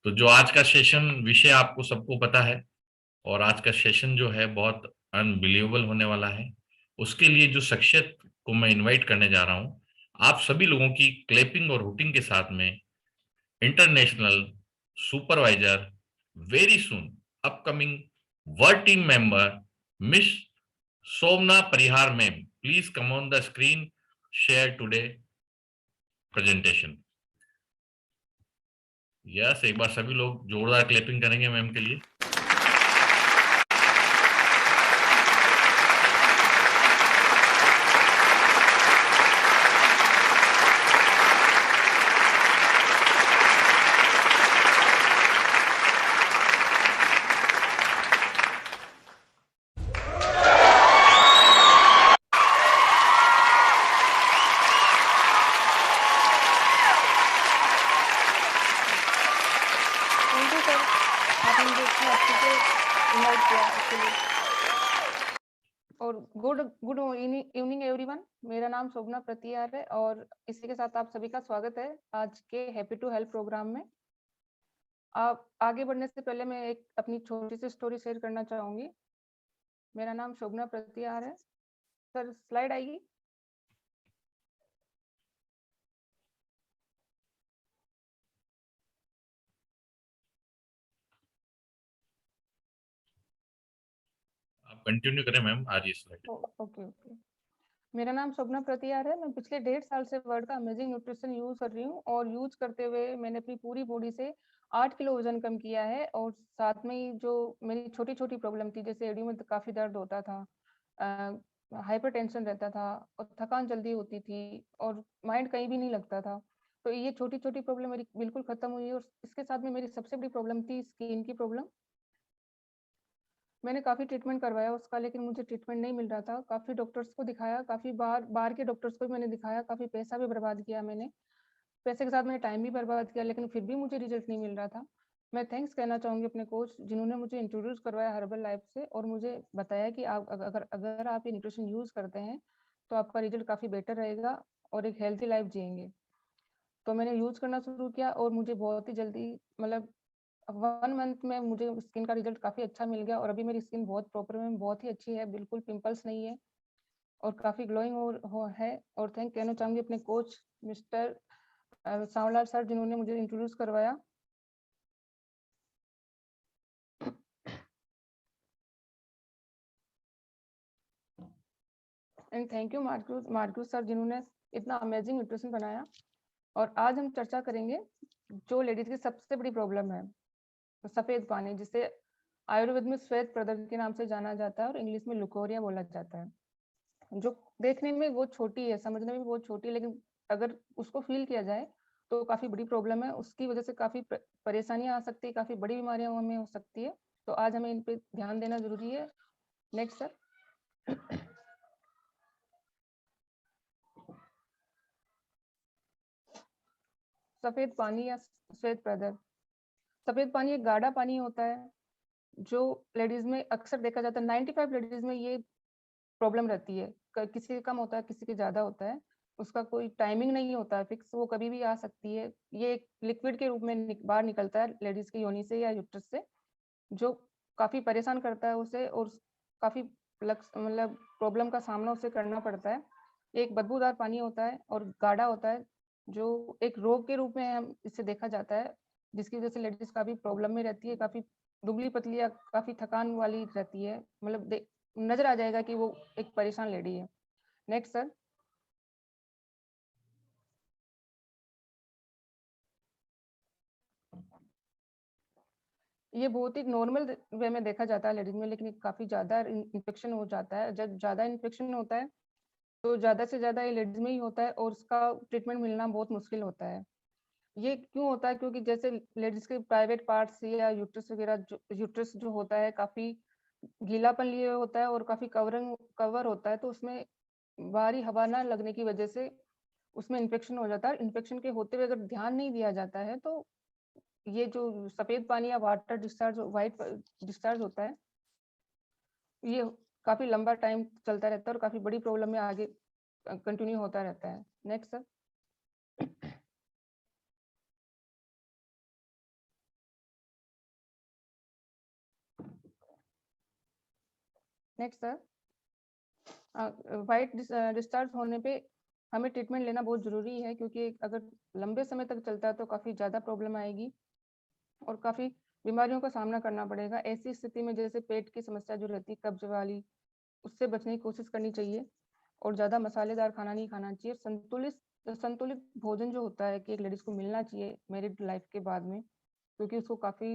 तो जो आज का सेशन विषय आपको सबको पता है, और आज का सेशन जो है बहुत अनबिलीवेबल होने वाला है। उसके लिए जो शख्सियत को मैं इनवाइट करने जा रहा हूँ, आप सभी लोगों की क्लैपिंग और हुटिंग के साथ में international supervisor, very soon upcoming world team member, miss Somna Parihar ma'am, please come on the screen, share today presentation. Yes, एक बार सभी लोग जोरदार क्लैपिंग करेंगे मैम के लिए। थैंक यू सर, आपने मुझे इतने अच्छे से इनवाइट किया उसके लिए। और गुड गुड इवनिंग एवरीवन, मेरा नाम शोभना प्रतिहार है और इसी के साथ आप सभी का स्वागत है आज के हैप्पी टू हेल्प प्रोग्राम में। आप आगे बढ़ने से पहले मैं एक अपनी छोटी सी स्टोरी शेयर करना चाहूंगी। मेरा नाम शोभना प्रतिहार है। सर स्लाइड आएगी। आप कंटिन्यू करें मैम, आ रही है स्लाइड। Okay okay. मेरा नाम शोभना प्रतिहार है। मैं पिछले 1.5 साल से वर्ड का अमेजिंग न्यूट्रिशन यूज कर रही हूँ और यूज करते हुए मैंने अपनी पूरी बॉडी से 8 किलो वजन कम किया है। और साथ में ही जो मेरी छोटी छोटी प्रॉब्लम थी, जैसे एड़ी में काफी दर्द होता था, हाइपर टेंशन रहता था और थकान जल्दी होती थी और माइंड कहीं भी नहीं लगता था, तो ये छोटी छोटी प्रॉब्लम मेरी बिल्कुल खत्म हुई। और इसके साथ में मेरी सबसे बड़ी प्रॉब्लम थी स्किन की प्रॉब्लम। मैंने काफ़ी ट्रीटमेंट करवाया उसका, लेकिन मुझे ट्रीटमेंट नहीं मिल रहा था। काफ़ी डॉक्टर्स को दिखाया, काफ़ी बाहर के डॉक्टर्स को भी मैंने दिखाया, काफ़ी पैसा भी बर्बाद किया मैंने। पैसे के साथ मैंने टाइम भी बर्बाद किया, लेकिन फिर भी मुझे रिजल्ट नहीं मिल रहा था। मैं थैंक्स कहना चाहूँगी अपने कोच, जिन्होंने मुझे इंट्रोड्यूस करवाया हर्बल लाइफ से और मुझे बताया कि आप अगर अगर आप ये न्यूट्रिशन यूज़ करते हैं, तो आपका रिजल्ट काफ़ी बेटर रहेगा और एक हेल्थी लाइफ जिएँगे। तो मैंने यूज़ करना शुरू किया और मुझे बहुत ही जल्दी, मतलब 1 मंथ में मुझे स्किन का रिजल्ट काफ़ी अच्छा मिल गया और अभी मेरी स्किन बहुत प्रॉपर में बहुत ही अच्छी है, बिल्कुल पिंपल्स नहीं है और काफ़ी ग्लोइंग और हो है। और थैंक कहना चाहूँगी अपने कोच मिस्टर सांवलाल सर, जिन्होंने मुझे इंट्रोड्यूस करवाया। And thank you Marcus sir, जिन्होंने इतना अमेजिंग न्यूट्रिशन बनाया। और आज हम चर्चा करेंगे जो लेडीज की सबसे बड़ी प्रॉब्लम है, तो सफ़ेद पानी, जिसे आयुर्वेद में श्वेत प्रदर के नाम से जाना जाता है और इंग्लिश में लुकोरिया बोला जाता है। जो देखने में बहुत छोटी है, समझने में भी बहुत छोटी है, लेकिन अगर उसको फील किया जाए तो काफ़ी बड़ी प्रॉब्लम है। उसकी वजह से काफ़ी परेशानियां आ सकती है, काफ़ी बड़ी बीमारियां हमें हो सकती है। तो आज हमें इन पे ध्यान देना जरूरी है। Next sir. सफ़ेद पानी या श्वेत प्रदर। सफ़ेद पानी एक गाढ़ा पानी होता है जो लेडीज में अक्सर देखा जाता है। 95 लेडीज में ये प्रॉब्लम रहती है। किसी के कम होता है, किसी के ज्यादा होता है। उसका कोई टाइमिंग नहीं होता है फिक्स, वो कभी भी आ सकती है। ये एक लिक्विड के रूप में बाहर निकलता है लेडीज की योनि से या यूट्रस से, जो काफी परेशान करता है उसे और काफी मतलब प्रॉब्लम का सामना उसे करना पड़ता है। एक बदबूदार पानी होता है और गाढ़ा होता है, जो एक रोग के रूप में हम इसे देखा जाता है, जिसकी वजह से लेडीज काफी प्रॉब्लम में रहती है, काफी दुबली पतली या काफी थकान वाली रहती है। मतलब नजर आ जाएगा कि वो एक परेशान लेडी है। Next sir. ये बहुत ही नॉर्मल वे में देखा जाता है लेडीज में, लेकिन काफी ज्यादा इन्फेक्शन हो जाता है। जब ज्यादा इन्फेक्शन होता है तो ज्यादा से ज्यादा ये लेडीज में ही होता है और उसका ट्रीटमेंट मिलना बहुत मुश्किल होता है। ये क्यों होता है? क्योंकि जैसे लेडीज के प्राइवेट पार्ट्स या यूट्रस वगैरह, यूट्रस जो होता है काफी गीलापन लिए होता है और काफी कवर होता है, तो उसमें बाहरी हवा ना लगने की वजह से उसमें इन्फेक्शन हो जाता है। इन्फेक्शन के होते हुए अगर ध्यान नहीं दिया जाता है तो ये जो सफेद पानी या वाटर डिस्चार्ज, व्हाइट डिस्चार्ज होता है, ये काफी लंबा टाइम चलता रहता है और काफी बड़ी प्रॉब्लम में आगे कंटिन्यू होता रहता है। Next sir. Next sir, white discharge होने पे हमें ट्रीटमेंट लेना बहुत ज़रूरी है, क्योंकि अगर लंबे समय तक चलता है तो काफ़ी ज़्यादा प्रॉब्लम आएगी और काफ़ी बीमारियों का सामना करना पड़ेगा। ऐसी स्थिति में जैसे पेट की समस्या जो रहती है कब्ज वाली, उससे बचने की कोशिश करनी चाहिए और ज़्यादा मसालेदार खाना नहीं खाना चाहिए। संतुलित संतुलित भोजन जो होता है कि एक लेडीज़ को मिलना चाहिए मैरिड लाइफ के बाद में, क्योंकि उसको काफ़ी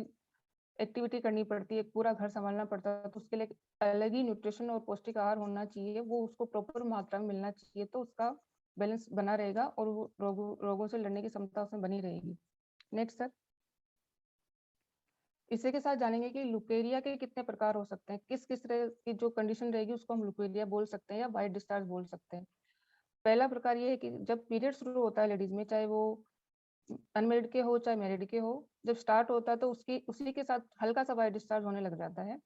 एक्टिविटी करनी पड़ती है, पूरा घर सँभालना पड़ता है, तो उसके लिए एक अलग ही न्यूट्रिशन और पौष्टिक आहार होना चाहिए, वो उसको प्रॉपर मात्रा में मिलना चाहिए, तो उसका बैलेंस बना रहेगा और वो रोगों से लड़ने की क्षमता उसमें बनी रहेगी। नेक्स्ट सर, इसी के साथ जानेंगे कि लुकेरिया के कितने प्रकार हो सकते हैं, किस-किस तरह की जो कंडीशन रहेगी उसको हम लुकेरिया बोल सकते हैं या व्हाइट डिस्चार्ज बोल सकते हैं। पहला प्रकार ये है कि जब पीरियड शुरू होता है लेडीज़ में, चाहे वो अनमैरिड के हो चाहे मैरिड के हो, जब स्टार्ट होता है तो उसकी उसी के साथ हल्का-सा व्हाइट डिस्चार्ज होने लग जाता है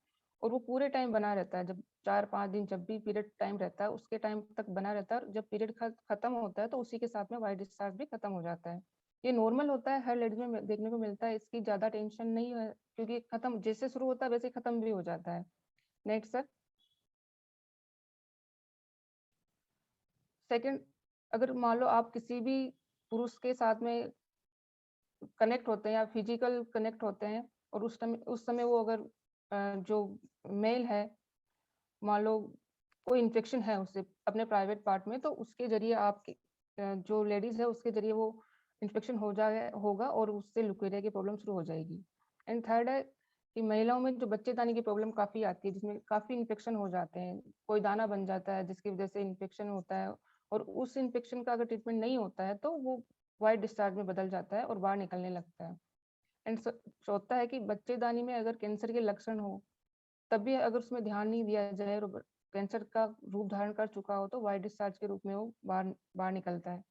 और वो पूरे टाइम बना रहता है। जब 4-5 दिन जब भी पीरियड टाइम रहता है, उसके टाइम तक बना रहता है और जब पीरियड खत्म होता है तो उसी के साथ में व्हाइट डिस्चार्ज भी खत्म हो जाता है। ये नॉर्मल होता है, हर लेडीज़ में देखने को मिलता है, इसकी ज़्यादा टेंशन नहीं है, क्योंकि खत्म जैसे शुरू होता है वैसे ही खत्म भी हो जाता है। नेक्स्ट सर, सेकंड, अगर मान लो आप किसी भी पुरुष के साथ में कनेक्ट होते हैं या फिजिकल कनेक्ट होते हैं और उस समय वो अगर जो मेल है, मान लो कोई इन्फेक्शन है उससे अपने प्राइवेट पार्ट में, तो उसके ज़रिए आपकी जो लेडीज़ है उसके ज़रिए वो इन्फेक्शन होगा और उससे लुकेरिया की प्रॉब्लम शुरू हो जाएगी। एंड थर्ड है कि महिलाओं में जो बच्चेदानी की प्रॉब्लम काफ़ी आती है, जिसमें काफ़ी इन्फेक्शन हो जाते हैं। कोई दाना बन जाता है जिसकी वज़ह से इन्फेक्शन होता है और उस इन्फेक्शन का अगर ट्रीटमेंट नहीं होता है, तो वो व्हाइट डिस्चार्ज में बदल जाता है और बाहर निकलने लगता है। एंड चौथा है कि बच्चेदानी में अगर कैंसर के लक्षण हो, तब भी अगर उसमें ध्यान नहीं दिया जाए और कैंसर का रूप धारण कर चुका हो, तो व्हाइट डिस्चार्ज के रूप में वो बाहर बाहर निकलता है।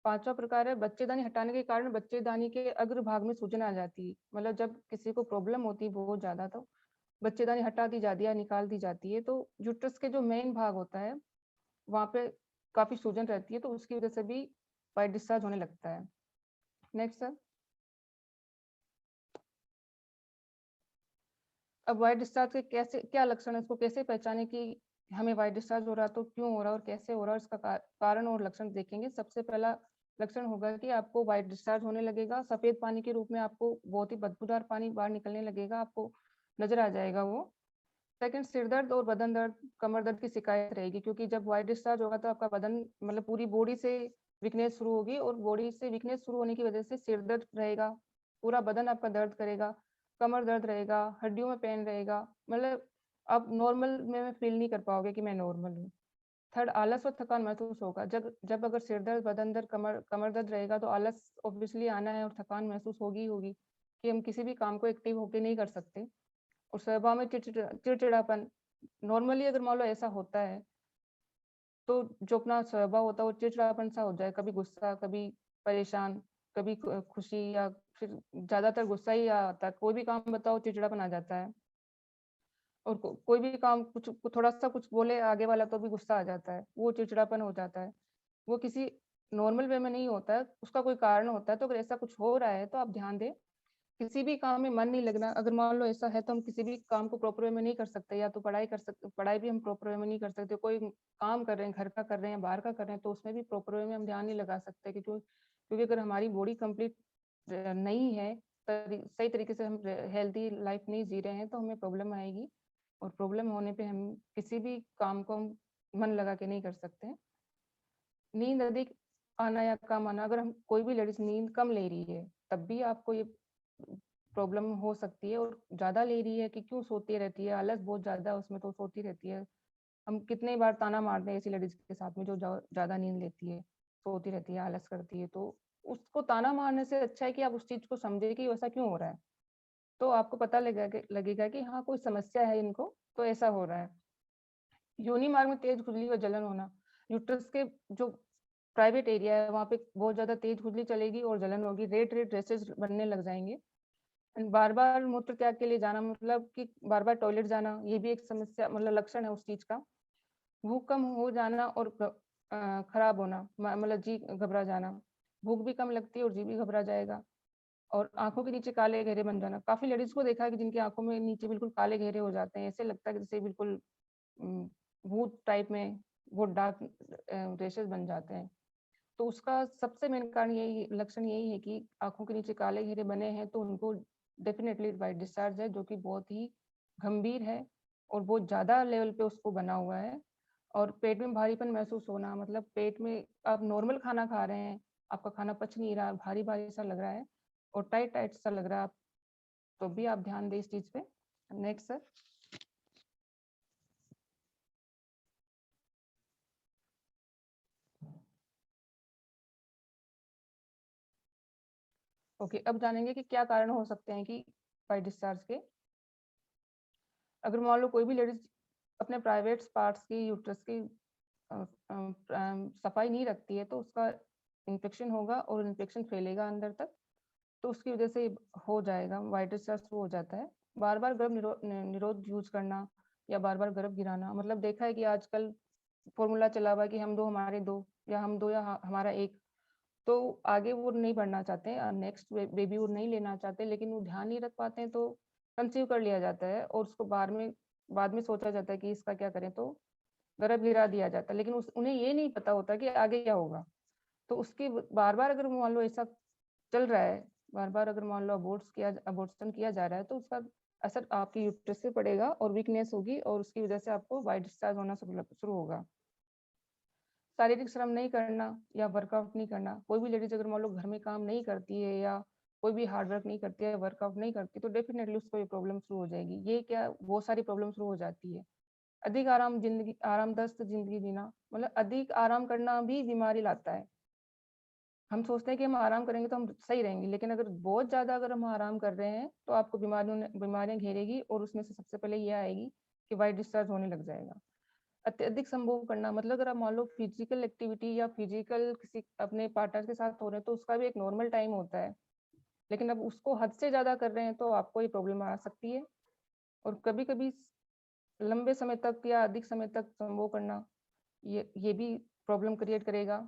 पांचवा प्रकार है बच्चेदानी हटाने के कारण बच्चेदानी के अग्र भाग में सूजन आ जाती है। मतलब जब किसी को प्रॉब्लम होती है बहुत ज्यादा, तो बच्चेदानी हटा दी जाती है या निकाल दी जाती है, तो यूट्रस के जो मेन भाग होता है वहां पे काफी सूजन रहती है, तो उसकी वजह से भी व्हाइट डिस्चार्ज होने लगता है। नेक्स्ट सर, अब व्हाइट डिस्चार्ज के कैसे क्या लक्षण है, इसको कैसे पहचाने कि हमें व्हाइट डिस्चार्ज हो रहा है, तो क्यों हो रहा है और कैसे हो रहा है, इसका कारण और लक्षण देखेंगे। सबसे पहला लक्षण होगा कि आपको व्हाइट डिस्चार्ज होने लगेगा, सफेद पानी के रूप में आपको बहुत ही बदबूदार पानी बाहर निकलने लगेगा, आपको नजर आ जाएगा वो। सेकंड, सिर दर्द और बदन दर्द, कमर दर्द की शिकायत रहेगी, क्योंकि जब व्हाइट डिस्चार्ज होगा तो आपका बदन मतलब पूरी बॉडी से वीकनेस शुरू होगी और बॉडी से वीकनेस शुरू होने की वजह से सिर दर्द रहेगा, पूरा बदन आपका दर्द करेगा, कमर दर्द रहेगा, हड्डियों में पेन रहेगा, मतलब आप नॉर्मल में फील नहीं कर पाओगे कि मैं नॉर्मल हूँ। थर्ड, आलस और थकान महसूस होगा। जब जब अगर सिर दर्द, बदन दर्द, कमर दर्द रहेगा तो आलस ऑब्वियसली आना है और थकान महसूस होगी ही होगी, कि हम किसी भी काम को एक्टिव होके नहीं कर सकते। और स्वभाव में चिड़चिड़ापन, नॉर्मली अगर मान लो ऐसा होता है तो जो अपना स्वभाव होता है वो चिड़चिड़ापन सा हो जाए, कभी गुस्सा, कभी परेशान, कभी खुशी, या फिर ज्यादातर गुस्सा ही आता है। कोई भी काम बताओ चिड़चिड़ापन आ जाता है और कोई भी काम कुछ थोड़ा सा कुछ बोले आगे वाला तो भी गुस्सा आ जाता है, वो चिड़चिड़ापन हो जाता है। वो किसी नॉर्मल वे में नहीं होता है, उसका कोई कारण होता है। तो अगर ऐसा कुछ हो रहा है तो आप ध्यान दें। किसी भी काम में मन नहीं लगना, अगर मान लो ऐसा है तो हम किसी भी काम को प्रॉपर वे में नहीं कर सकते, या तो पढ़ाई कर सकते, पढ़ाई भी हम प्रॉपर वे में नहीं कर सकते, कोई काम कर रहे हैं, घर का कर रहे हैं, बाहर का कर रहे हैं, तो उसमें भी प्रॉपर वे में हम ध्यान नहीं लगा सकते, क्योंकि अगर हमारी बॉडी कंप्लीट नहीं है, सही तरीके से हम हेल्दी लाइफ नहीं जी रहे हैं, तो हमें प्रॉब्लम आएगी और प्रॉब्लम होने पे हम किसी भी काम को हम मन लगा के नहीं कर सकते। नींद अधिक आना या कम आना, अगर हम कोई भी लेडीज नींद कम ले रही है तब भी आपको ये प्रॉब्लम हो सकती है, और ज्यादा ले रही है कि क्यों सोती रहती है, आलस बहुत ज्यादा है उसमें तो सोती रहती है। हम कितने बार ताना मारते हैं ऐसी लेडीज के साथ में जो ज्यादा नींद लेती है, सोती रहती है, आलस करती है, तो उसको ताना मारने से अच्छा है कि आप उस चीज को समझे कि वैसा क्यों हो रहा है, तो आपको पता लगेगा कि हाँ कोई समस्या है इनको, तो ऐसा हो रहा है। योनि मार्ग में तेज खुजली व जलन होना, यूट्रस के जो प्राइवेट एरिया है वहाँ पे बहुत ज्यादा तेज खुजली चलेगी और जलन होगी, रेड रेड ड्रेसेस बनने लग जाएंगे। बार बार मूत्र त्याग के लिए जाना, मतलब कि बार बार टॉयलेट जाना, ये भी एक समस्या मतलब लक्षण है उस चीज का। भूख कम हो जाना और खराब होना, मतलब जी घबरा जाना, भूख भी कम लगती है और जी भी घबरा जाएगा। और आंखों के नीचे काले घेरे बन जाना, काफी लेडीज को देखा है कि जिनकी आंखों में नीचे बिल्कुल काले घेरे हो जाते हैं, ऐसे लगता है कि जैसे बिल्कुल भूत टाइप में वो डार्क रेशेस बन जाते हैं। तो उसका सबसे मेन कारण यही लक्षण यही है कि आंखों के नीचे काले घेरे बने हैं, तो उनको डेफिनेटली वाइट डिस्चार्ज है, जो कि बहुत ही गंभीर है और बहुत ज्यादा लेवल पे उसको बना हुआ है। और पेट में भारीपन महसूस होना, मतलब पेट में आप नॉर्मल खाना खा रहे हैं, आपका खाना पच नहीं रहा, भारी भारी सा लग रहा है और टाइट टाइट सा लग रहा है, तो भी आप ध्यान दें इस चीज पे। Next sir. ओके, अब जानेंगे कि क्या कारण हो सकते हैं कि वाइट डिस्चार्ज के। अगर मान लो कोई भी लेडीज अपने प्राइवेट पार्ट्स की, यूट्रस की सफाई नहीं रखती है, तो उसका इन्फेक्शन होगा और इन्फेक्शन फैलेगा अंदर तक, तो उसकी वजह से हो जाएगा वाइट डिस्चार्ज हो जाता है। बार बार गर्भ निरोध यूज करना या बार बार गर्भ गिराना, मतलब देखा है कि आजकल फॉर्मूला चला हुआ है कि हम दो हमारे दो, या हम दो या हमारा एक, तो आगे वो नहीं बढ़ना चाहते हैं, नेक्स्ट बेबी वो नहीं लेना चाहते, लेकिन वो ध्यान नहीं रख पाते हैं, तो कंसीव कर लिया जाता है और उसको बाद में सोचा जाता है कि इसका क्या करें, तो गर्भ गिरा दिया जाता है, लेकिन उन्हें ये नहीं पता होता कि आगे क्या होगा। तो उसकी बार बार अगर मान लो ऐसा चल रहा है, बार बार अगर मान लो अबॉर्शन किया जा रहा है, तो उसका असर आपकी यूट्रस पे पड़ेगा और वीकनेस होगी और उसकी वजह से आपको वाइट डिस्चार्ज होना शुरू होगा। शारीरिक श्रम नहीं करना या वर्कआउट नहीं करना, कोई भी लेडीज अगर मान लो घर में काम नहीं करती है या कोई भी हार्ड वर्क नहीं करती है, वर्कआउट नहीं करती, तो डेफिनेटली उसको ये प्रॉब्लम शुरू हो जाएगी। ये क्या, बहुत सारी प्रॉब्लम शुरू हो जाती है। अधिक आरामदस्त जिंदगी जीना, मतलब अधिक आराम करना भी बीमारी लाता है। हम सोचते हैं कि हम आराम करेंगे तो हम सही रहेंगे, लेकिन अगर बहुत ज्यादा अगर हम आराम कर रहे हैं तो आपको बीमारियां घेरेगी और उसमें से सबसे पहले ये आएगी कि वाइट डिस्चार्ज होने लग जाएगा। अत्यधिक संभोग करना, मतलब अगर आप मान लो फिजिकल एक्टिविटी या फिजिकल किसी अपने पार्टनर के साथ हो रहे हैं, तो उसका भी एक नॉर्मल टाइम होता है, लेकिन अब उसको हद से ज्यादा कर रहे हैं तो आपको ये प्रॉब्लम आ सकती है। और कभी कभी लंबे समय तक या अधिक समय तक संभोग करना, ये भी प्रॉब्लम क्रिएट करेगा।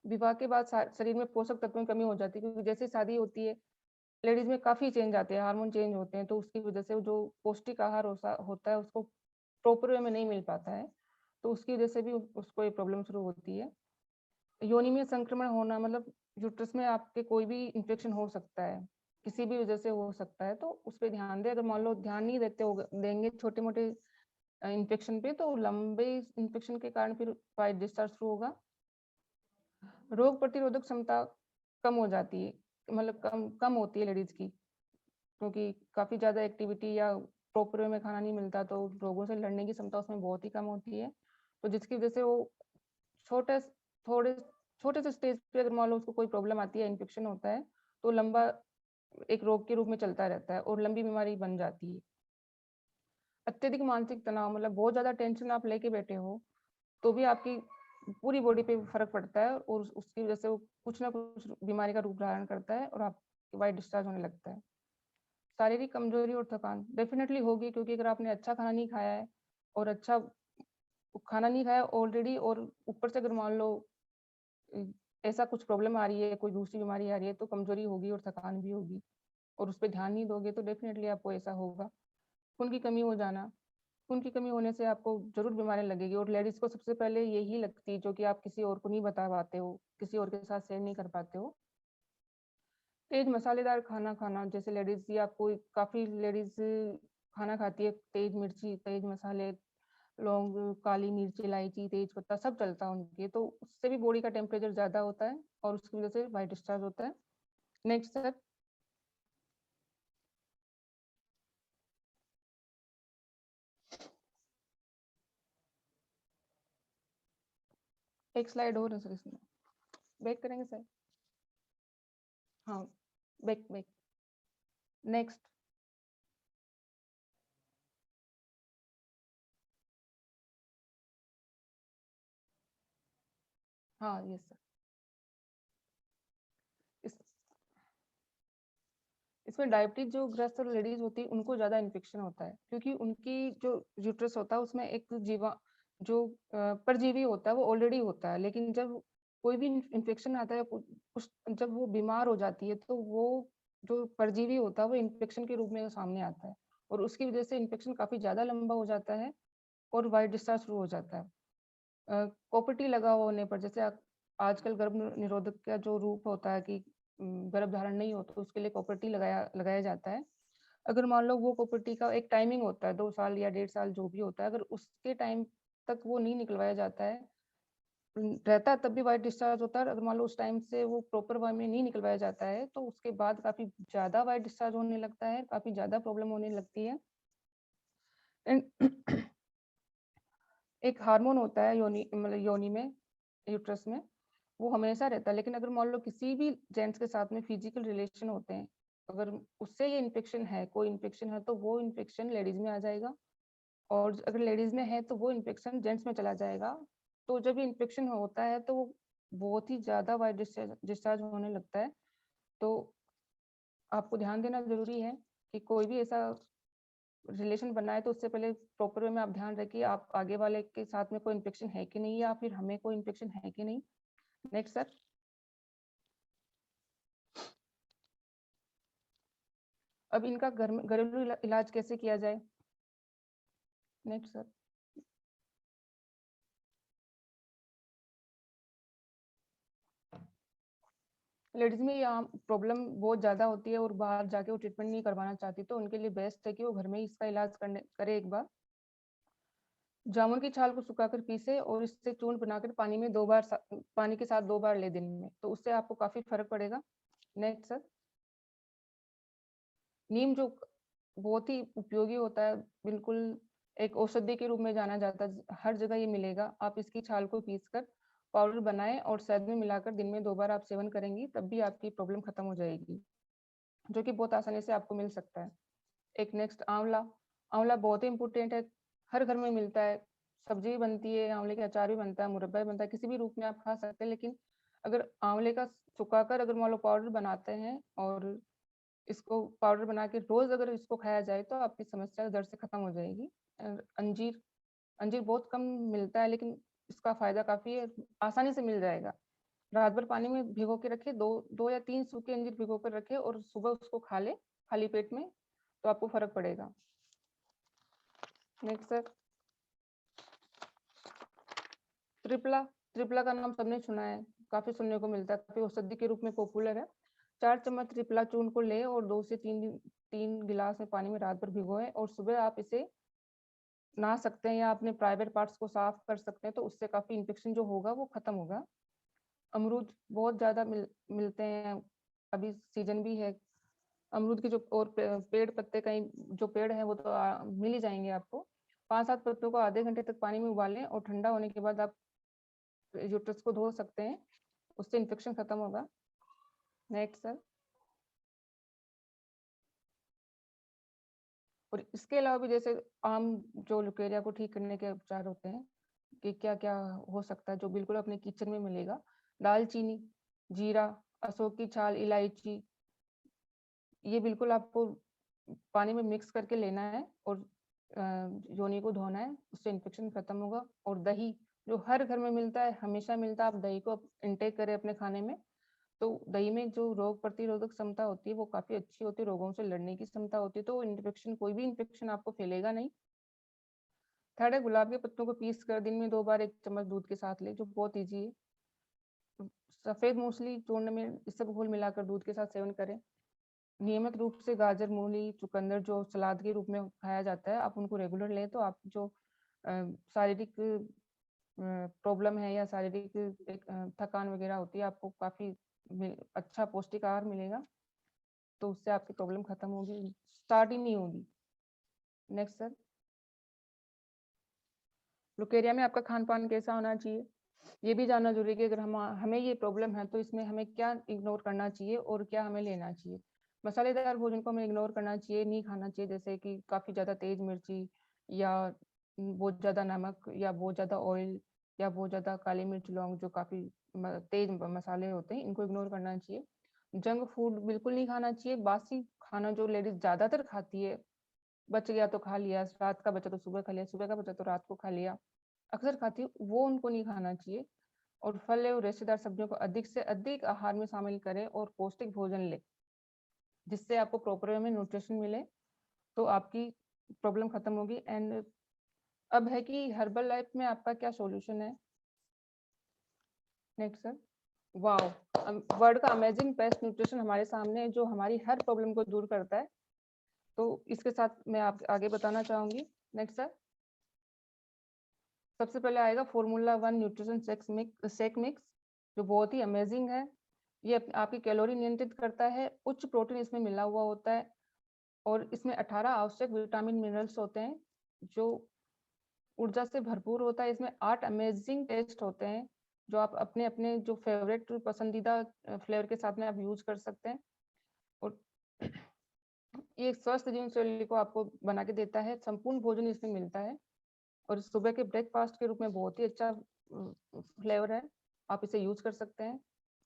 विवाह के बाद शरीर में पोषक तत्वों की कमी हो जाती है, क्योंकि जैसे शादी होती है, लेडीज में काफी चेंज आते हैं, हार्मोन चेंज होते हैं, तो उसकी वजह से जो पौष्टिक आहार होता है उसको प्रॉपर वे में नहीं मिल पाता है, तो उसकी वजह से भी उसको ये प्रॉब्लम शुरू होती है। योनि में संक्रमण होना, मतलब यूट्रस में आपके कोई भी इंफेक्शन हो सकता है, किसी भी वजह से हो सकता है, तो उस पर ध्यान दें। अगर मान लो ध्यान नहीं देंगे छोटे मोटे इन्फेक्शन पे, तो लंबे इन्फेक्शन के कारण फिर वाइट डिस्चार्ज शुरू होगा। रोग प्रतिरोधक क्षमता कम हो जाती है, मतलब कम कम होती है लेडीज की, क्योंकि काफी ज्यादा एक्टिविटी या प्रॉपर वे में खाना नहीं मिलता, तो रोगों से लड़ने की क्षमता उसमें बहुत ही कम होती है। तो जिसकी वजह से वो छोटे थोड़े छोटे से स्टेज पे अगर मान लो उसको कोई प्रॉब्लम आती है, इन्फेक्शन होता है, तो लंबा एक रोग के रूप में चलता रहता है और लंबी बीमारी बन जाती है। अत्यधिक मानसिक तनाव, मतलब बहुत ज्यादा टेंशन आप लेके बैठे हो, तो भी आपकी पूरी बॉडी पे फर्क पड़ता है और उसकी वजह से वो कुछ ना कुछ बीमारी का रूप धारण करता है और आप वाइट डिस्चार्ज होने लगता है। शारीरिक कमजोरी और थकान डेफिनेटली होगी, क्योंकि अगर आपने अच्छा खाना नहीं खाया है और अच्छा खाना नहीं खाया ऑलरेडी, और ऊपर से अगर मान लो ऐसा कुछ प्रॉब्लम आ रही है, कोई दूसरी बीमारी आ रही है, तो कमजोरी होगी और थकान भी होगी, और उस पर ध्यान नहीं दोगे तो डेफिनेटली आपको ऐसा होगा। खून की कमी हो जाना, खून की कमी होने से आपको जरूर बीमारी लगेगी, और लेडीज को सबसे पहले यही लगती है, जो कि आप किसी और को नहीं बता पाते हो, किसी और के साथ शेयर नहीं कर पाते हो। तेज मसालेदार खाना खाना, जैसे लेडीज या कोई काफी लेडीज खाना खाती है, तेज मिर्ची, तेज मसाले, लौंग, काली मिर्च, इलायची, तेज पत्ता सब चलता है उनके, तो उससे भी बॉडी का टेम्परेचर ज्यादा होता है और उसकी वजह से वाइट डिस्चार्ज होता है। Next sir. एक स्लाइड और है सर इसमें, बैक करेंगे सर। हाँ, बैक बैक। नेक्स्ट। हाँ यस सर। इस इसमें डायबिटीज जो ग्रस्त लेडीज होती है उनको ज्यादा इन्फेक्शन होता है, क्योंकि उनकी जो यूट्रस होता है उसमें एक जो परजीवी होता है वो ऑलरेडी होता है, लेकिन जब कोई भी इन्फेक्शन आता है, कुछ जब वो बीमार हो जाती है, तो वो जो परजीवी होता है वो इन्फेक्शन के रूप में सामने आता है, और उसकी वजह से इन्फेक्शन काफी ज्यादा लंबा हो जाता है और वाइट डिस्चार्ज शुरू हो जाता है। कॉपर टी लगा हुआ होने पर, जैसे आजकल गर्भ निरोधक का जो रूप होता है कि गर्भ धारण नहीं हो तो उसके लिए कॉपर टी लगाया जाता है। अगर मान लो वो कॉपर टी का एक टाइमिंग होता है 2 साल या 1.5 साल जो भी होता है, अगर उसके टाइम तक वो नहीं निकलवाया जाता है, रहता है तब भी वाइट डिस्चार्ज होता है। अगर मान लो उस टाइम से वो प्रॉपर वे में नहीं निकलवाया जाता है तो उसके बाद काफी ज्यादा वाइट डिस्चार्ज होने लगता है, काफी ज्यादा प्रॉब्लम होने लगती है। एंड एक हार्मोन होता है योनि, मतलब योनि में, यूट्रस में, वो हमेशा रहता है। लेकिन अगर मान लो किसी भी जेंट्स के साथ में फिजिकल रिलेशन होते हैं, अगर उससे ये इन्फेक्शन है, कोई इन्फेक्शन है, तो वो इन्फेक्शन लेडीज में आ जाएगा, और अगर लेडीज में है तो वो इन्फेक्शन जेंट्स में चला जाएगा। तो जब ये इन्फेक्शन होता है तो वो बहुत ही ज्यादा वाइट डिस्चार्ज होने लगता है। तो आपको ध्यान देना जरूरी है कि कोई भी ऐसा रिलेशन बनना है तो उससे पहले प्रॉपर वे में आप ध्यान रखिए आप आगे वाले के साथ में कोई इन्फेक्शन है कि नहीं, या फिर हमें कोई इन्फेक्शन है कि नहीं। Next sir. अब इनका घरेलू इलाज कैसे किया जाए। Next sir. लेडीज में यहाँ प्रॉब्लम बहुत ज्यादा होती है और बाहर जाके वो ट्रीटमेंट नहीं करवाना चाहती, तो उनके लिए बेस्ट है कि वो घर में ही इसका इलाज करे एक बार। जामुन की छाल को सुखाकर पीसे और इससे चूर्ण बनाकर पानी में 2 बार पानी के साथ 2 बार ले दिन में, तो उससे आपको काफी फर्क पड़ेगा। Next sir. नीम जो बहुत ही उपयोगी होता है, बिल्कुल एक औषधि के रूप में जाना जाता है, हर जगह ये मिलेगा। आप इसकी छाल को पीसकर पाउडर बनाएं और शहद में मिलाकर दिन में 2 बार आप सेवन करेंगी, तब भी आपकी प्रॉब्लम खत्म हो जाएगी, जो कि बहुत आसानी से आपको मिल सकता है। एक नेक्स्ट आंवला। आंवला बहुत ही इंपॉर्टेंट है, हर घर में मिलता है, सब्जी भी बनती है, आंवले का अचार भी बनता है, मुरब्बा भी बनता है, किसी भी रूप में आप खा सकते हैं। लेकिन अगर आंवले का सुखाकर अगर मान लो पाउडर बनाते हैं और इसको पाउडर बना के रोज अगर इसको खाया जाए तो आपकी समस्या जड़ से खत्म हो जाएगी। अंजीर। अंजीर बहुत कम मिलता है लेकिन इसका फायदा काफी है, आसानी से मिल जाएगा। रात भर पानी में भिगो के रखे, 2 या 3 सूखे अंजीर भिगो कर रखे और सुबह उसको खा ले खाली पेट में, तो आपको फर्क पड़ेगा। Next sir. त्रिपला। त्रिपला का नाम सबने सुना है, काफी सुनने को मिलता है, काफी औषधि के रूप में पॉपुलर है। 4 चम्मच त्रिपला चूर्ण को ले और 2 से 3 गिलास में पानी में रात भर भिगोए और सुबह आप इसे नहा सकते हैं या अपने प्राइवेट पार्ट्स को साफ कर सकते हैं, तो उससे काफी इन्फेक्शन जो होगा वो खत्म होगा। अमरूद बहुत ज्यादा मिलते हैं, अभी सीजन भी है अमरूद के, जो और पेड़ पत्ते कहीं जो पेड़ है वो तो मिल ही जाएंगे आपको। 5-7 पत्तों को आधे घंटे तक पानी में उबालें और ठंडा होने के बाद आप यूट्रस को धो सकते हैं, उससे इन्फेक्शन खत्म होगा। Next sir. और इसके अलावा भी जैसे आम जो लुकेरिया को ठीक करने के उपचार होते हैं कि क्या क्या हो सकता है जो बिल्कुल अपने किचन में मिलेगा। दालचीनी, जीरा, अशोक की छाल, इलायची, ये बिल्कुल आपको पानी में मिक्स करके लेना है और योनि को धोना है, उससे इन्फेक्शन खत्म होगा। और दही जो हर घर में मिलता है, हमेशा मिलता है, आप दही को इंटेक करें अपने खाने में, तो दही में जो रोग प्रतिरोधक क्षमता होती है वो काफी अच्छी होती है, रोगों से लड़ने की क्षमता होती है, तो इन्फेक्शन कोई भी इन्फेक्शन आपको फैलेगा नहीं। थर्ड है गुलाब के पत्तों को पीस कर दिन में 2 बार 1 चम्मच दूध के साथ ले, जो बहुत ईजी है। सफेद मूसली चूर्ण में इस सब घोल मिलाकर दूध के साथ सेवन करें। नियमित रूप से गाजर, मूली, चुकंदर जो सलाद के रूप में खाया जाता है, आप उनको रेगुलर लें तो आप जो शारीरिक प्रॉब्लम है या शारीरिक थकान वगैरह होती है, आपको काफी अच्छा पौष्टिक आहार मिलेगा, तो उससे आपकी प्रॉब्लम खत्म होगी, स्टार्ट ही नहीं होगी। Next sir. लुकेरिया में आपका खान पान कैसा होना चाहिए, ये भी जानना जरूरी है कि अगर हमें ये प्रॉब्लम है तो इसमें हमें क्या इग्नोर करना चाहिए और क्या हमें लेना चाहिए। मसालेदार भोजन को हमें इग्नोर करना चाहिए, नहीं खाना चाहिए, जैसे कि काफी ज्यादा तेज मिर्ची या बहुत ज्यादा नमक या बहुत ज्यादा ऑयल या बहुत ज्यादा काली मिर्च, लौंग, जो काफी तेज मसाले होते हैं, इनको इग्नोर करना चाहिए। जंक फूड बिल्कुल नहीं खाना चाहिए, बासी खाना जो लेडीज ज्यादातर खाती है, बच गया तो खा लिया, रात का बचा तो सुबह खा लिया, सुबह का बचा तो रात को खा लिया, अक्सर खाती हूँ, वो उनको नहीं खाना चाहिए। और फल और रेशेदार सब्जियों को अधिक से अधिक आहार में शामिल करें और पौष्टिक भोजन लें, जिससे आपको प्रॉपर वे में न्यूट्रिशन मिले, तो आपकी प्रॉब्लम खत्म होगी। एंड अब है कि हर्बल लाइफ में आपका क्या सॉल्यूशन है। Next sir. वाओ, वर्ड का अमेजिंग बेस्ट न्यूट्रिशन हमारे सामने है, जो हमारी हर प्रॉब्लम को दूर करता है। तो इसके साथ मैं आप आगे बताना चाहूंगी। Next sir. सबसे पहले आएगा फॉर्मूला 1 न्यूट्रिशन शेक मिक्स, जो बहुत ही अमेजिंग है। ये आपकी कैलोरी नियंत्रित करता है, उच्च प्रोटीन इसमें मिला हुआ होता है, और इसमें 18 आवश्यक विटामिन मिनरल्स होते हैं, जो ऊर्जा से भरपूर होता है। इसमें 8 अमेजिंग टेस्ट होते हैं, जो आप अपने अपने जो फेवरेट पसंदीदा फ्लेवर के साथ में आप यूज कर सकते हैं। और ये एक स्वस्थ जीवन शैली को आपको बना के देता है। संपूर्ण भोजन इसमें मिलता है, और सुबह के ब्रेकफास्ट के रूप में बहुत ही अच्छा फ्लेवर है। आप इसे यूज कर सकते हैं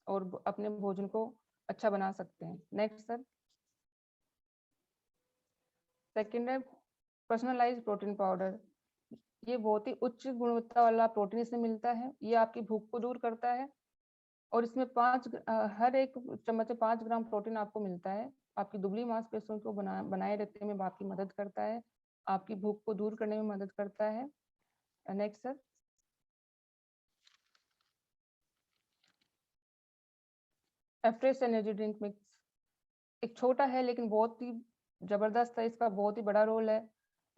और अपने भोजन को अच्छा बना सकते हैं। Next sir. सेकेंड है पर्सनलाइज प्रोटीन पाउडर। ये बहुत ही उच्च गुणवत्ता वाला प्रोटीन इसमें मिलता है। ये आपकी भूख को दूर करता है, और इसमें हर एक चम्मच में 5 ग्राम प्रोटीन आपको मिलता है। आपकी दुबली मांसपेशियों को बनाए रखने में आपकी मदद करता है, आपकी भूख को दूर करने में मदद करता है। Next sir. Fresh energy drink mix, एक छोटा है लेकिन बहुत ही जबरदस्त है। इसका बहुत ही बड़ा रोल है।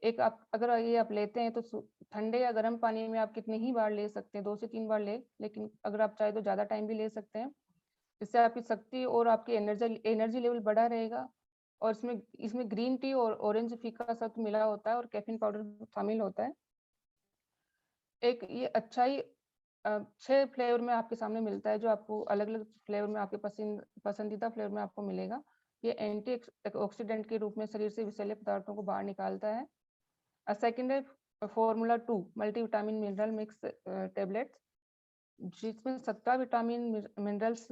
एक आप अगर ये आप लेते हैं तो ठंडे या गर्म पानी में आप कितनी ही बार ले सकते हैं, 2 से 3 बार लेकिन अगर आप चाहे तो ज्यादा टाइम भी ले सकते हैं। इससे आपकी शक्ति और आपकी एनर्जी लेवल बढ़ा रहेगा। और इसमें इसमें ग्रीन टी और ऑरेंज फीका सत्व मिला होता है, और कैफीन पाउडर शामिल होता है। एक ये अच्छा ही 6 फ्लेवर में आपके सामने मिलता है, जो आपको अलग अलग फ्लेवर में आपके पसंदीदा फ्लेवर में आपको मिलेगा। ये एंटी ऑक्सीडेंट के रूप में शरीर से विषैले पदार्थों को बाहर निकालता है। सेकेंड है formula 2 multivitamin mineral mix tablets, जिसमें 17 विटामिन मिनरल्स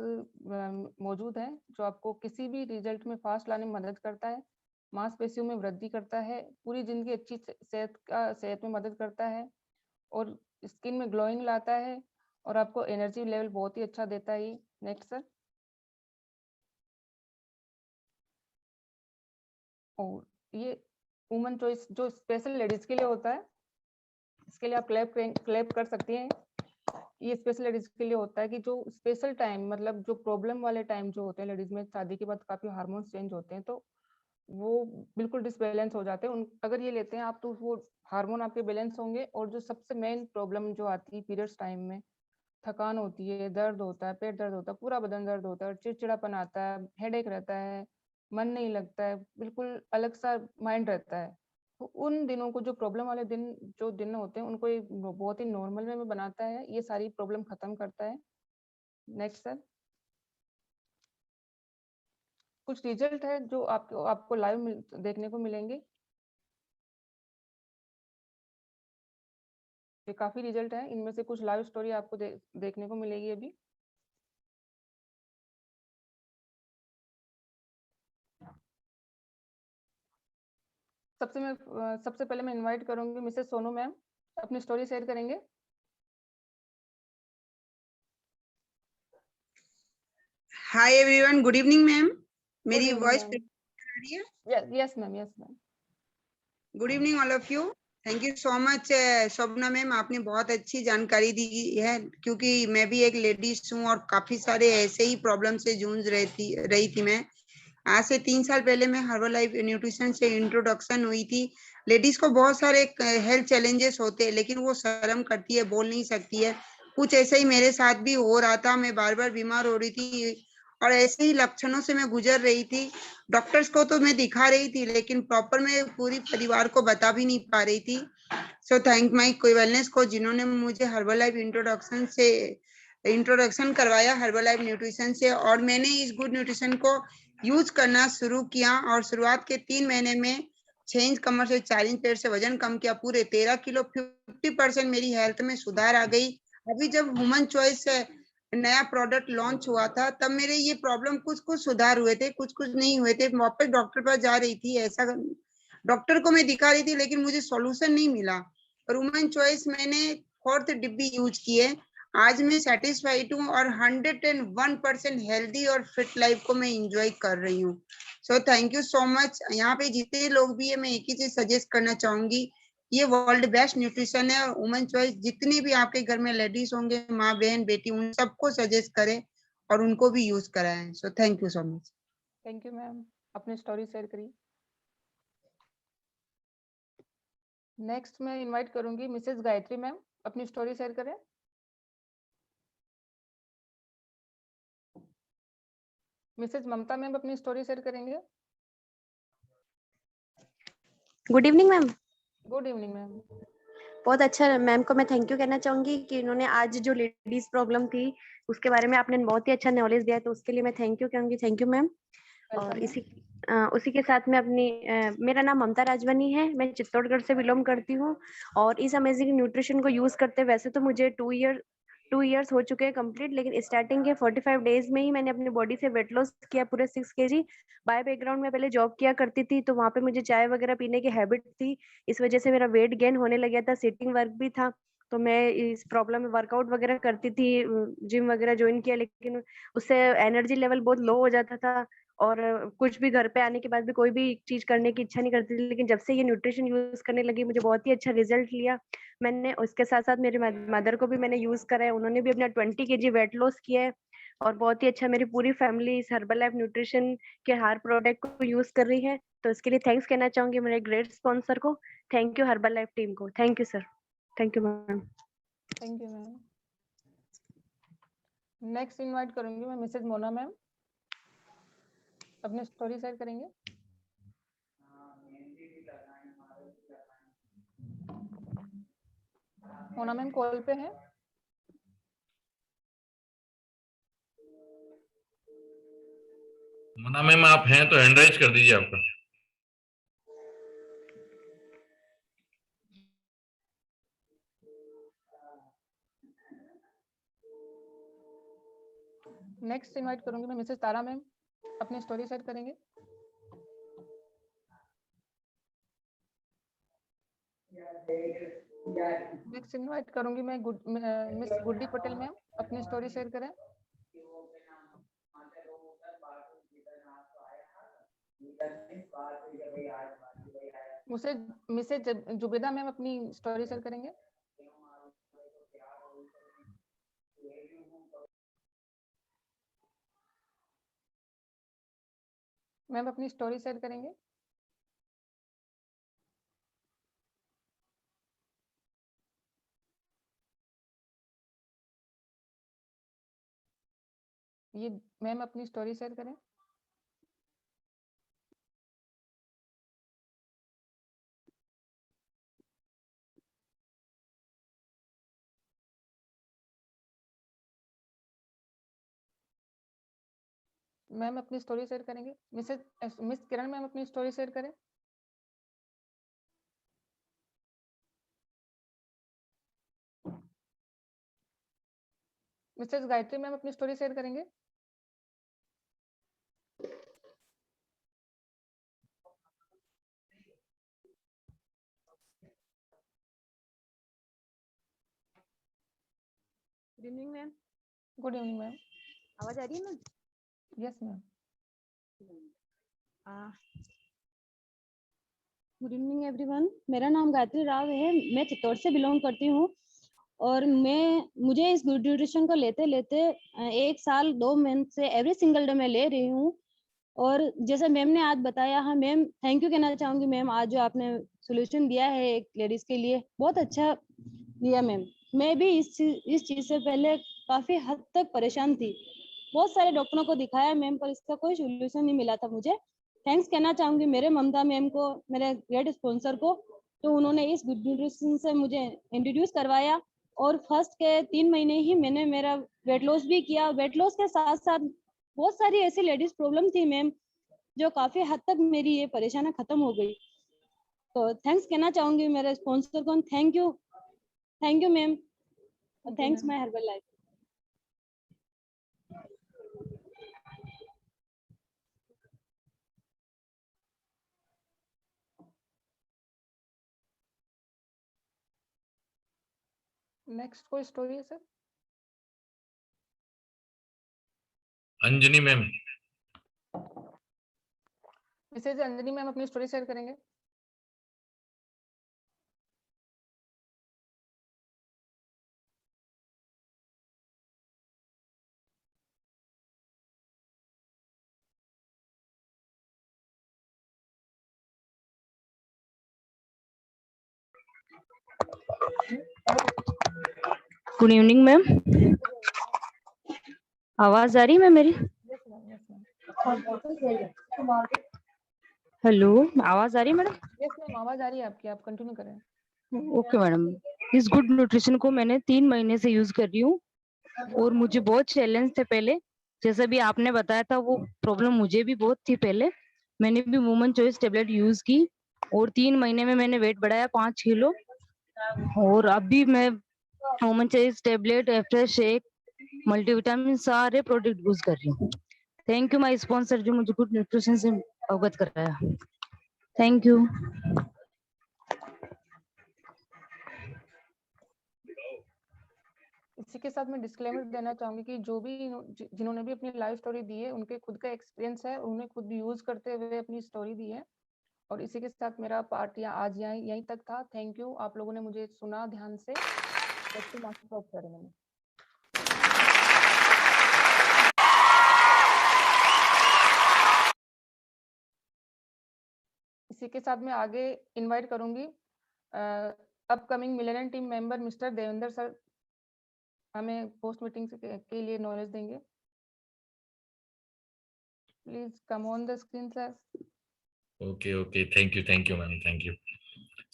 मौजूद हैं, जो आपको किसी भी रिजल्ट में फास्ट लाने में मदद करता है, मांसपेशियों में वृद्धि करता है, पूरी जिंदगी अच्छी सेहत में मदद करता है, और स्किन में ग्लोइंग लाता है, और आपको एनर्जी लेवल बहुत ही अच्छा देता है। Next sir. और ये वुमन चॉइस जो स्पेशल लेडीज के लिए होता है, इसके लिए आप क्लैप कर सकती हैं। ये स्पेशल लेडीज के लिए होता है कि जो स्पेशल टाइम, मतलब जो प्रॉब्लम वाले टाइम जो होते हैं लेडीज में, शादी के बाद काफी हार्मोन्स चेंज होते हैं, तो वो बिल्कुल डिसबैलेंस हो जाते हैं। अगर ये लेते हैं आप तो वो हार्मोन आपके बैलेंस होंगे। और जो सबसे मेन प्रॉब्लम जो आती है पीरियड्स टाइम में, थकान होती है, दर्द होता है, पेट दर्द होता है, पूरा बदन दर्द होता है, चिड़चिड़ापन आता है, हेडेक रहता है, मन नहीं लगता है, बिल्कुल अलग सा माइंड रहता है, तो उन दिनों को, जो प्रॉब्लम वाले दिन होते हैं, उनको ये बहुत ही नॉर्मल वे में बनाता है। ये सारी प्रॉब्लम खत्म करता है। Next sir. कुछ रिजल्ट है जो आपको लाइव देखने को मिलेंगे। ये काफी रिजल्ट है, इनमें से कुछ लाइव स्टोरी आपको देखने को मिलेगी अभी। सबसे पहले मैं इनवाइट करूंगी मिसेस सोनू मैम, अपनी स्टोरी शेयर करेंगे। Hi everyone, good evening ma'am. मेरी इवनिंग वॉइस मैम। आ रही है? Yes ma'am, yes ma'am. Good evening all of you. Thank you so much Shobhana ma'am, आपने बहुत अच्छी जानकारी दी है, क्योंकि मैं भी एक लेडीज हूँ और काफी सारे ऐसे ही प्रॉब्लम से जूझ रही थी मैं। आज से 3 साल पहले मैं हर्बल लाइफ न्यूट्रिशन से इंट्रोडक्शन हुई थी। लेडीज को बहुत सारे हेल्थ चैलेंजेस होते हैं, लेकिन वो शर्म करती है, बोल नहीं सकती है। कुछ ऐसे ही मेरे साथ भी हो रहा था, मैं बार बार बीमार हो रही थी और ऐसे ही लक्षणों से मैं गुजर रही थी। डॉक्टर्स को तो मैं दिखा रही थी, लेकिन प्रॉपर मैं पूरी परिवार को बता भी नहीं पा रही थी। सो थैंक माई वेलनेस को, जिन्होंने मुझे हर्बल लाइफ इंट्रोडक्शन करवाया हर्बल लाइफ न्यूट्रिशन से, और मैंने इस गुड न्यूट्रिशन को यूज करना शुरू किया। और शुरुआत के 3 महीने में 6 इंच कमर से 4 इंच पेट से वजन कम किया, पूरे 13 किलो, 50% मेरी हेल्थ में सुधार आ गई। अभी जब ह्यूमन चॉइस नया प्रोडक्ट लॉन्च हुआ था, तब मेरे ये प्रॉब्लम कुछ सुधार हुए थे, कुछ नहीं हुए थे। वापस डॉक्टर पास जा रही थी, ऐसा डॉक्टर को मैं दिखा रही थी, लेकिन मुझे सॉल्यूशन नहीं मिला। और वुमेन चॉइस मैंने 4th डिब्बी यूज की है। आज मैं सेटिस्फाइड हूँ और 101% हेल्दी और फिट लाइफ को मैं इंजॉय कर रही हूँ। So thank you so much. यहाँ पे जितने लोग भी है, मैं एक ही चीज सजेस्ट करना चाहूंगी ये वर्ल्ड बेस्ट न्यूट्रिशन है। और वुमेन चॉइस जितनी भी आपके घर में लेडीज होंगे, माँ बहन बेटी, उन सबको सजेस्ट करें और उनको भी यूज कराएं। So thank you so much. Thank you ma'am, अपनी स्टोरी शेयर करिए। नेक्स्ट मैं इनवाइट करूंगी मिसेस गायत्री मैम, अपनी स्टोरी शेयर करें। मिसेस ममता मैम अपनी स्टोरी शेयर करेंगे। Good evening ma'am. Good evening ma'am. बहुत अच्छा, मैम को मैं थैंक यू कहना चाहूंगी कि इन्होंने आज जो लेडीज प्रॉब्लम थी उसके बारे में आपने बहुत ही अच्छा नॉलेज दिया, तो उसके लिए मैं थैंक यू कहूंगी। Thank you ma'am. और उसी के साथ में अपनी मेरा नाम ममता राजवानी है, मैं चित्तौड़गढ़ से बिलोंग करती हूँ। और इस अमेजिंग न्यूट्रिशन को यूज करते वैसे तो मुझे 2 इयर्स हो चुके हैं कंप्लीट, लेकिन स्टार्टिंग के 45 डेज में ही मैंने अपनी बॉडी से वेट लॉस किया पूरे 6 kg। बाय बैकग्राउंड में पहले जॉब किया करती थी, तो वहां पे मुझे चाय वगैरह पीने की हैबिट थी, इस वजह से मेरा वेट गेन होने लग गया था। सिटिंग वर्क भी था, तो मैं इस प्रॉब्लम में वर्कआउट वगैरह करती थी, जिम वगैरह ज्वाइन किया, लेकिन उससे एनर्जी लेवल बहुत लो हो जाता था और कुछ भी घर पे आने के बाद भी कोई भी चीज करने की इच्छा नहीं करती थी। लेकिन जब से ये न्यूट्रिशन यूज करने लगी मुझे बहुत ही अच्छा रिजल्ट लिया मैंने। उसके साथ साथ मेरे मदर को भी मैंने यूज करा है, उन्होंने भी अपना 20 kg वेट लॉस किया है और बहुत ही अच्छा मेरी पूरी फैमिली इस हर्बल लाइफ न्यूट्रिशन के हर प्रोडक्ट को यूज कर रही है। तो इसके लिए थैंक्स कहना चाहूंगी मेरे ग्रेट स्पॉन्सर को। Thank you Herbalife team को। Thank you sir. Thank you ma'am. Thank you ma'am. Next invite करूंगी मैं मिसेस मोना मैम, अपनी स्टोरी शेयर करेंगे। मोना मैम कॉल पे हैं। मोना मैम आप हैं तो हैंड राइज कर दीजिए आपका। नेक्स्ट इनवाइट करूंगी मैं मिसेस तारा मैम, अपनी स्टोरी शेयर करेंगे। नेक्स्ट इनवाइट करूंगी मैं मिस गुड्डी पटेल मैम, अपनी स्टोरी शेयर करें। मुझसे मिसेज जुबेदा मैम अपनी स्टोरी शेयर करेंगे। मैम अपनी स्टोरी शेयर करेंगे। ये मैम अपनी स्टोरी शेयर करें। मैम अपनी स्टोरी शेयर करेंगे। मिस किरण मैम अपनी स्टोरी शेयर करें। मिसेस गायत्री मैम अपनी स्टोरी शेयर करेंगे। Good evening ma'am. Good evening ma'am. आवाज आ रही है ma'am? Yes ma'am. Good evening everyone, मेरा नाम गायत्री राव है, मैं चित्तौड़ से बिलोंग करती हूँ और मुझे इस गुड न्यूट्रिशन को लेते लेते 1 साल 2 मंथ से एवरी सिंगल डे मैं ले रही हूँ। और जैसे मैम ने आज बताया, हाँ मैम थैंक यू कहना चाहूंगी मैम, आज जो आपने सोल्यूशन दिया है एक लेडीज के लिए बहुत अच्छा दिया मैम। मैं भी इस चीज से पहले काफी हद तक परेशान थी, बहुत सारे डॉक्टरों को दिखाया मैम पर इसका कोई सोल्यूशन नहीं मिला था मुझे। थैंक्स कहना चाहूंगी मेरे ममता मैम को, मेरे ग्रेट स्पॉन्सर को, तो उन्होंने इस गुड न्यूट्रिशन से मुझे इंट्रोड्यूस करवाया और फर्स्ट के 3 महीने ही मैंने मेरा वेट लॉस भी किया। वेट लॉस के साथ साथ बहुत सारी ऐसी लेडीज प्रॉब्लम थी मैम जो काफी हद तक मेरी ये परेशानी खत्म हो गई। तो थैंक्स कहना चाहूंगी मेरे स्पॉन्सर को। Thank you ma'am, thanks my Herbalife. Next कोई स्टोरी है sir? Anjani ma'am. Mrs Anjani ma'am अपनी स्टोरी शेयर करेंगे। गुड इवनिंग मैम, आवाज आ रही है मैम मेरी? हेलो, आवाज आ रही है मैडम? यस मैम, आवाज आ रही है आपकी, आप कंटिन्यू करें। ओके मैडम, इस गुड न्यूट्रिशन को मैंने 3 महीने से यूज कर रही हूँ और मुझे बहुत चैलेंज थे पहले, जैसा भी आपने बताया था वो प्रॉब्लम मुझे भी बहुत थी पहले। मैंने भी वुमन चॉइस टेबलेट यूज की और 3 महीने में मैंने वेट बढ़ाया 5 किलो। और अभी मैं woman choice tablet, afresh shake, multivitamin सारे प्रोडक्ट यूज कर रही हूँ। थैंक यू माय स्पॉन्सर जो मुझे गुड न्यूट्रिशन से अवगत कराया। Thank you. इसी के साथ मैं डिस्क्लेमर देना चाहूंगी कि जो भी जिन्होंने भी अपनी लाइफ स्टोरी दी है, उनके खुद का एक्सपीरियंस है, उन्होंने खुद यूज करते हुए अपनी स्टोरी दी है। और इसी के साथ मेरा पार्ट आज यहीं तक था। थैंक यू, आप लोगों ने मुझे सुना ध्यान से। Master of ceremony. इसी के साथ मैं आगे इनवाइट करूंगी upcoming millennium team member mister Devendra sir हमें पोस्ट मीटिंग के लिए नॉलेज देंगे। Please come on the screen sir. Okay, thank you ma'am, thank you.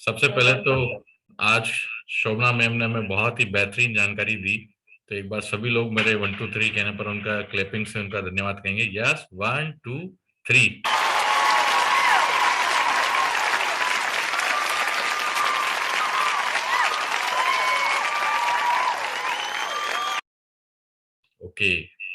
सबसे पहले तो आज शोभना मैम ने हमें बहुत ही बेहतरीन जानकारी दी, तो एक बार सभी लोग मेरे 1 2 3 कहने पर उनका क्लैपिंग से उनका धन्यवाद कहेंगे। यस, 1 2 3। ओके,